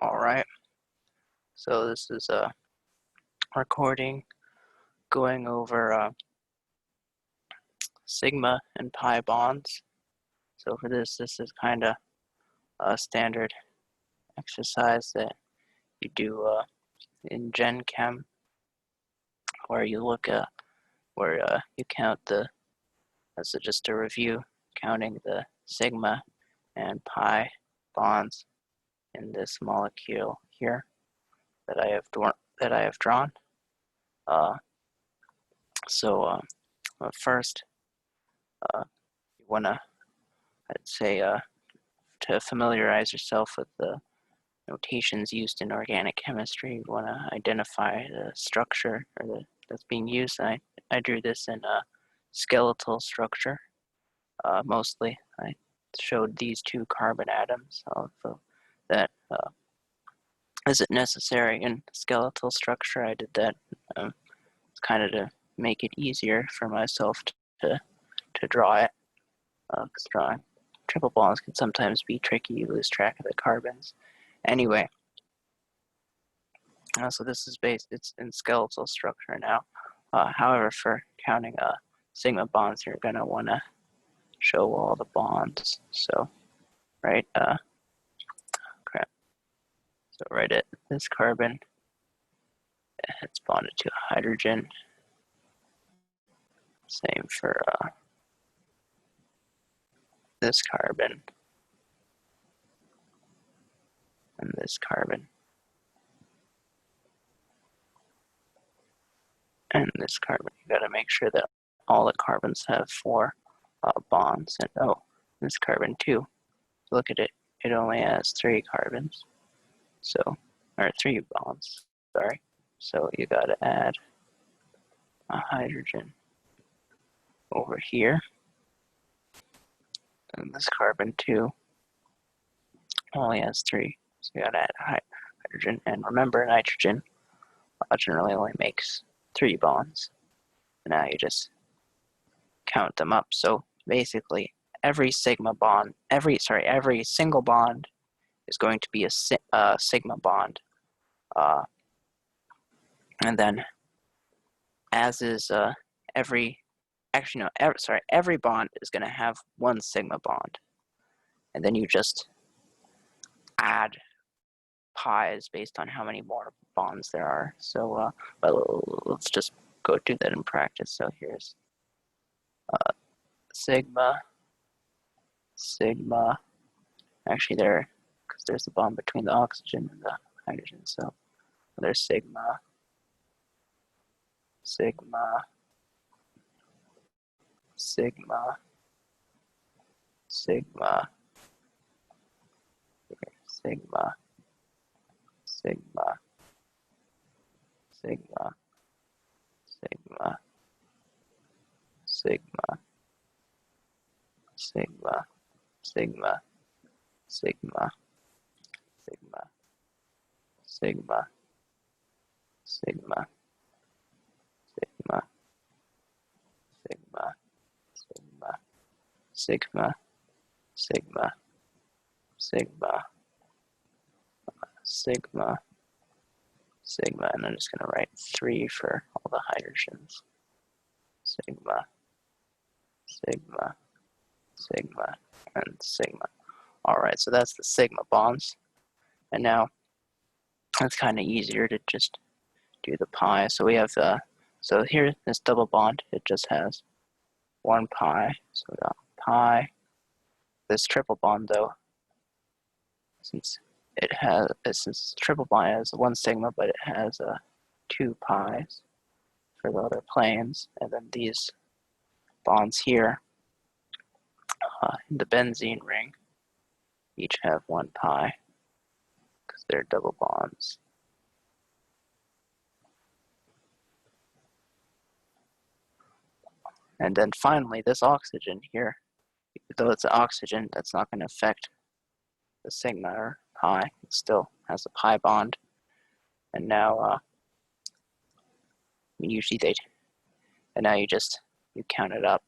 Alright, so this is a recording going over sigma and pi bonds. So for this is kind of a standard exercise that you do in Gen Chem, where you look at you count just a review, counting the sigma and pi bonds in this molecule here that I have drawn. First, you want to, I'd say, to familiarize yourself with the notations used in organic chemistry, you want to identify the structure that's being used. I drew this in a skeletal structure. Mostly, I showed these two carbon atoms, although that isn't necessary in skeletal structure. I did that kind of to make it easier for myself to draw it, because drawing triple bonds can sometimes be tricky. You lose track of the carbons. Anyway, so this is it's in skeletal structure now. However, for counting sigma bonds, you're going to want to show all the bonds. So, right, So right at this carbon, it's bonded to a hydrogen. Same for this carbon and this carbon and this carbon. You got to make sure that all the carbons have 4 bonds, and this carbon too. Look at it; it only has 3 carbons, or 3 bonds. Sorry. So you got to add a hydrogen over here. And this carbon too only has 3, so you gotta add hydrogen. And remember, nitrogen generally only makes 3 bonds. Now you just count them up. So basically, every single bond is going to be a sigma bond, and then as is every bond is going to have 1 sigma bond, and then you just add pi's based on how many more bonds there are. So, but let's just go do that in practice. So here's sigma. Actually, because there's a bond between the oxygen and the hydrogen. So there's sigma. Sigma, and I'm just going to write 3 for all the hydrogens. Sigma, and sigma. Alright, so that's the sigma bonds. And now, it's kind of easier to just do the pi. So we have, so here, this double bond, it just has 1 pi. So we got pi. This triple bond, though, since triple bond has 1 sigma, but it has 2 pi's for the other planes, and then these bonds here in the benzene ring each have 1 pi because they're double bonds. And then finally, this oxygen here, though it's an oxygen, that's not going to affect the sigma or pi. It still has a pi bond. And now, now you count it up.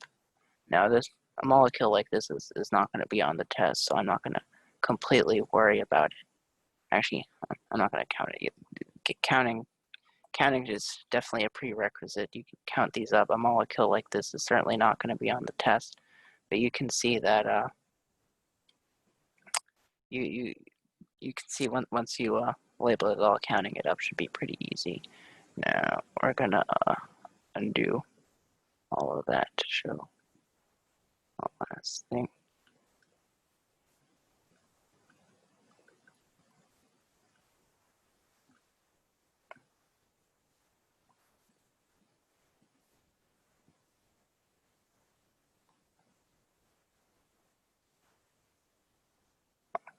Now a molecule like this is not going to be on the test, so I'm not going to completely worry about it Actually, I'm not going to count it. Counting is definitely a prerequisite. You can count these up. A molecule like this is certainly not going to be on the test, but you can see that you can see once you label it all, counting it up should be pretty easy. Now we're gonna undo all of that to show one last thing.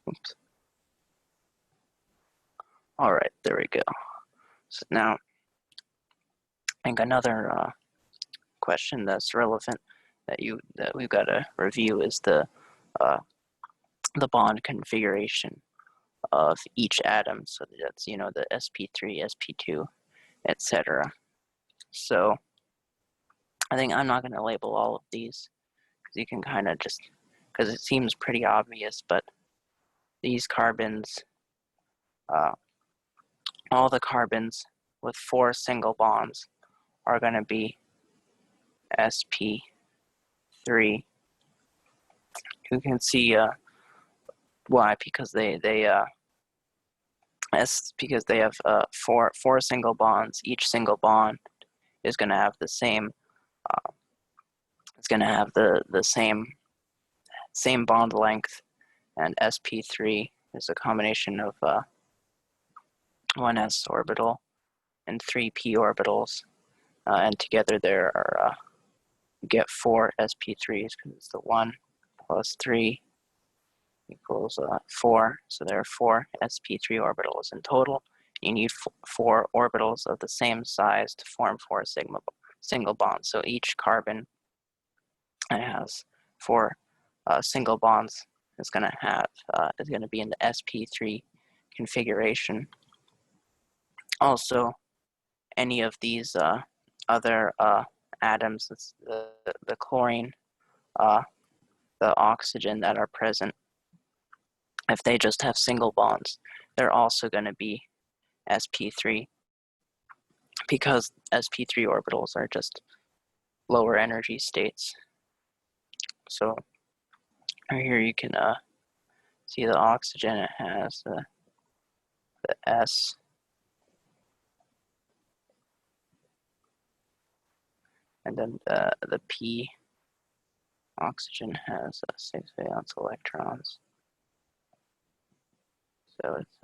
Oops. All right, there we go. So now, I think another question that's relevant that we've got to review is the bond configuration of each atom. So that's the sp3, sp2, etc. So I think I'm not going to label all of these because you can kind of just because it seems pretty obvious, but these carbons, all the carbons with 4 single bonds are going to be sp3. You can see why, because because they have four single bonds. Each single bond is going to have the same. It's going to have the same bond length, and sp3 is a combination of one s orbital and 3 p orbitals, and together there are you get 4 sp3s because it's the 1 plus 3 equals 4. So there are 4 sp3 orbitals in total. You need 4 orbitals of the same size to form 4 single bonds. So each carbon that has 4 single bonds is going to be in the sp3 configuration. Also, any of these other atoms, the chlorine, the oxygen that are present, if they just have single bonds, they're also going to be sp3 because sp3 orbitals are just lower energy states. So right here you can see the oxygen. It has the S, and then the P oxygen has 6 valence electrons. So it's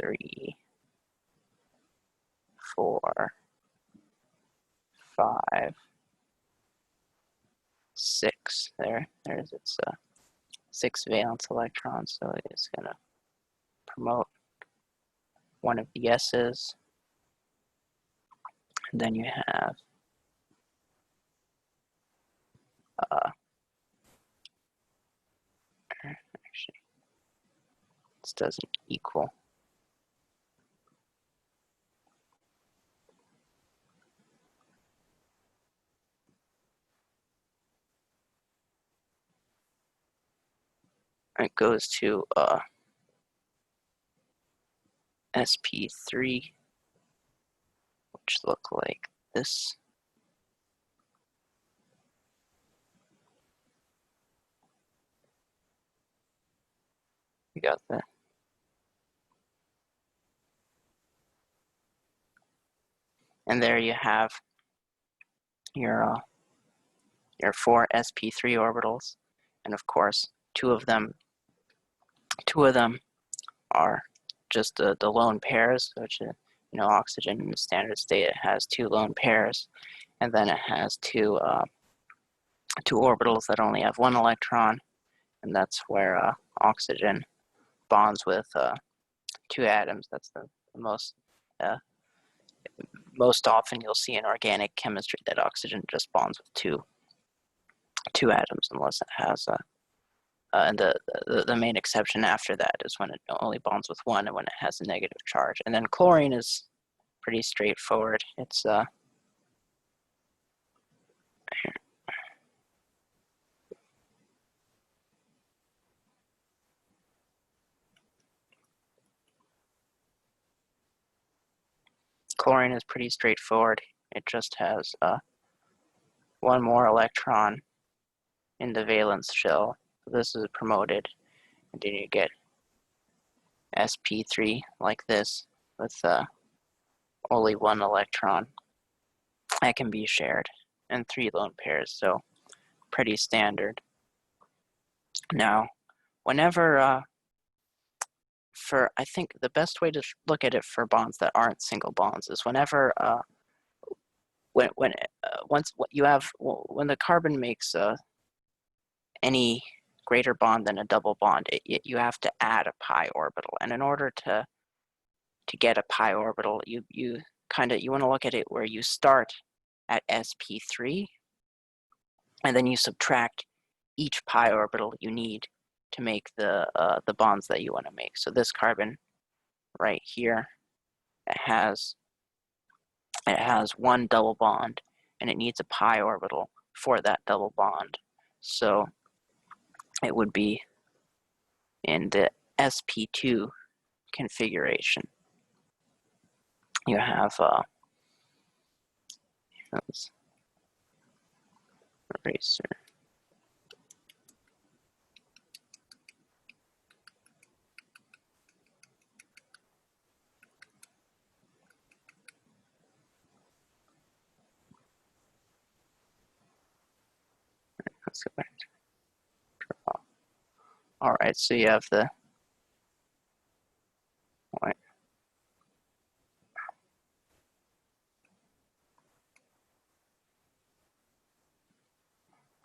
3, 4, 5, 6. There's its 6 valence electrons. So it's going to promote one of the S's. And then you have actually, this doesn't equal. It goes to sp3, which look like this. You got that. And there you have your 4 sp3 orbitals, and of course two of them are just the lone pairs, which oxygen in the standard state, it has 2 lone pairs, and then it has two orbitals that only have 1 electron, and that's where oxygen bonds with 2 atoms. That's the most often you'll see in organic chemistry that oxygen just bonds with two atoms, unless it has and the main exception after that is when it only bonds with 1 and when it has a negative charge. And then chlorine is pretty straightforward. It's Chlorine is pretty straightforward. It just has one more electron in the valence shell. So this is promoted, and then you get sp3 like this with only one electron that can be shared, and 3 lone pairs, so pretty standard. Now, whenever, I think the best way to look at it for bonds that aren't single bonds is whenever, when the carbon makes any greater bond than a double bond, you have to add a pi orbital, and in order to get a pi orbital, you want to look at it where you start at sp3, and then you subtract each pi orbital you need to make the bonds that you want to make. So this carbon right here, it has one double bond, and it needs a pi orbital for that double bond. So it would be in the sp2 configuration. You have eraser. Let's go back to draw. All right, so you have the wait.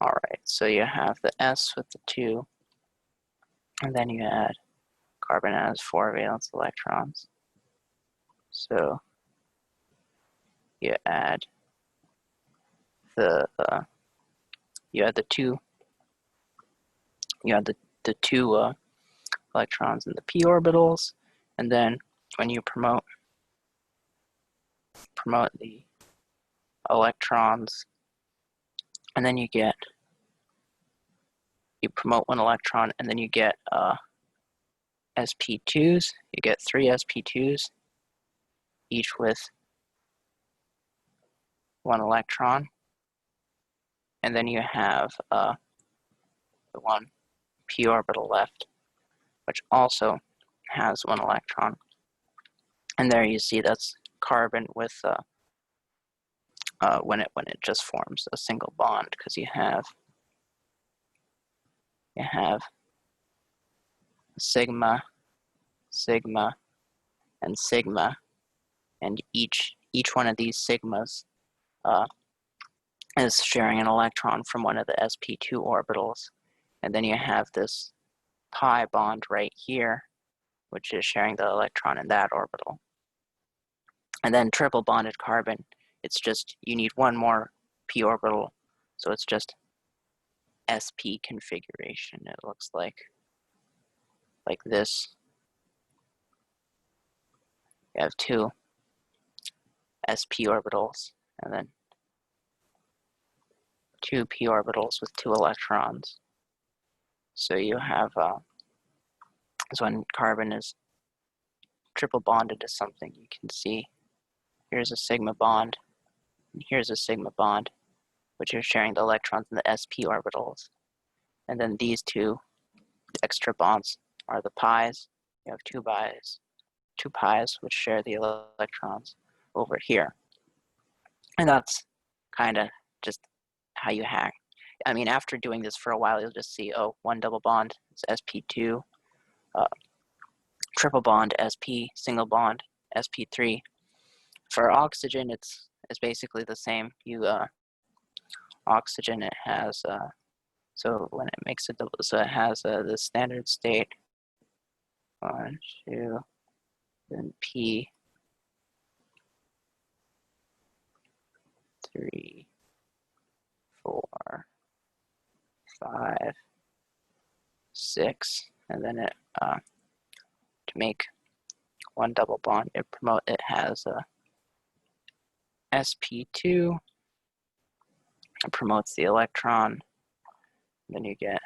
All right, so you have the S with the 2, and then you add carbon has 4 valence electrons. So you add the two electrons in the p orbitals, and then when you promote the electrons, and then you promote one electron, and then you get sp2s. You get 3 sp2s, each with 1 electron, and then you have the 1 p orbital left, which also has 1 electron. And there you see that's carbon with when it just forms a single bond, because you have sigma, sigma, and sigma, and each one of these sigmas is sharing an electron from one of the sp2 orbitals, and then you have this pi bond right here, which is sharing the electron in that orbital. And then triple bonded carbon, it's just, you need one more p orbital, so it's just sp configuration. It looks like this. You have 2 sp orbitals, and then 2 p orbitals with 2 electrons. So you have, so when carbon is triple bonded to something, you can see here's a sigma bond, and here's a sigma bond, which are sharing the electrons in the sp orbitals. And then these 2 extra bonds are the pi's. You have 2 pi's which share the electrons over here. And that's kind of just how you hack. I mean, after doing this for a while, you'll just see, oh, 1 double bond is sp2, triple bond sp, single bond sp3. For oxygen, it's basically the same. Oxygen, it has so when it makes a double, so it has the standard state 1, 2, then p, 3, 4, 5, 6, and then it to make 1 double bond, it has a sp2, it promotes the electron, then you get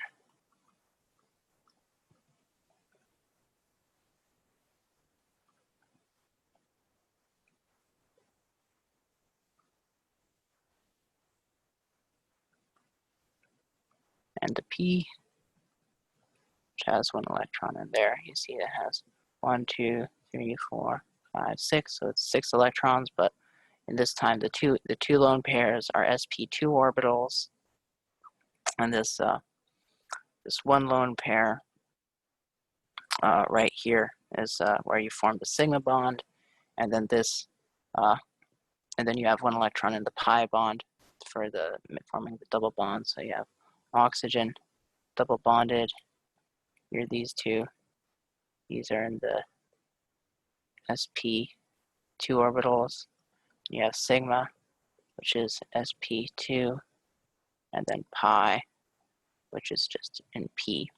and a p, which has 1 electron in there. You see it has 1, 2, 3, 4, 5, 6, so it's 6 electrons, but in this time the two lone pairs are sp2 orbitals, and this one lone pair right here is where you form the sigma bond, and then this and then you have 1 electron in the pi bond for the forming the double bond. So you have oxygen double bonded. Here these two. These are in the sp2 orbitals. You have sigma, which is sp2, and then pi, which is just in p.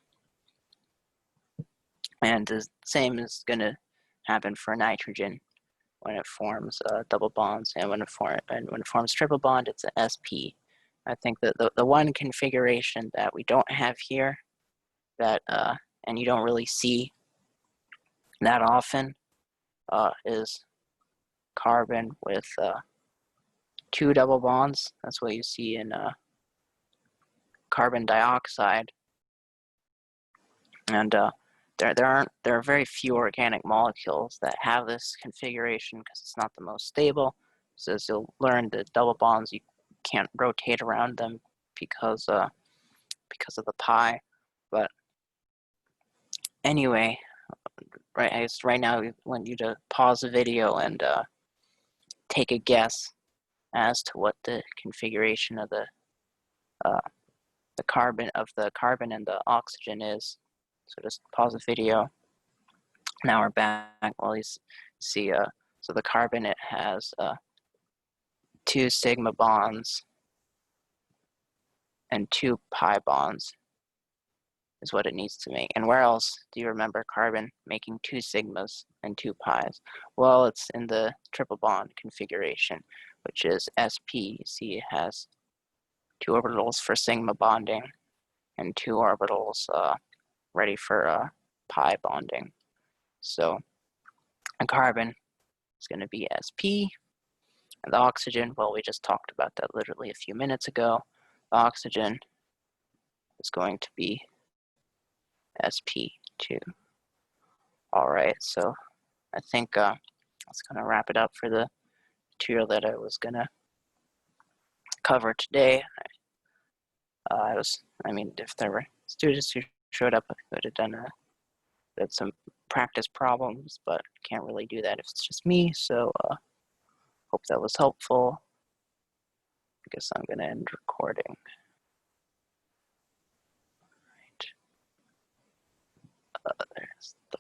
And the same is going to happen for nitrogen when it forms double bonds, and when it forms triple bond, it's an sp. I think that the one configuration that we don't have here, that and you don't really see that often, is carbon with 2 double bonds. That's what you see in carbon dioxide, and there are very few organic molecules that have this configuration because it's not the most stable. So as you'll learn, the double bonds, you can't rotate around them because of the pi. But anyway, right, I guess right now I want you to pause the video and take a guess as to what the configuration of the carbon and the oxygen is. So just pause the video. Now we're back. Well, you see, so the carbon, it has 2 sigma bonds and 2 pi bonds is what it needs to make. And where else do you remember carbon making 2 sigmas and 2 pi's? Well, it's in the triple bond configuration, which is sp. You see it has 2 orbitals for sigma bonding and 2 orbitals ready for pi bonding. So a carbon is going to be sp, and the oxygen, well, we just talked about that literally a few minutes ago. The oxygen is going to be sp2. All right, so I think that's going to wrap it up for the material that I was going to cover today. If there were students who showed up, I could have done some practice problems, but can't really do that if it's just me. So hope that was helpful. I guess I'm going to end recording. Right. There's the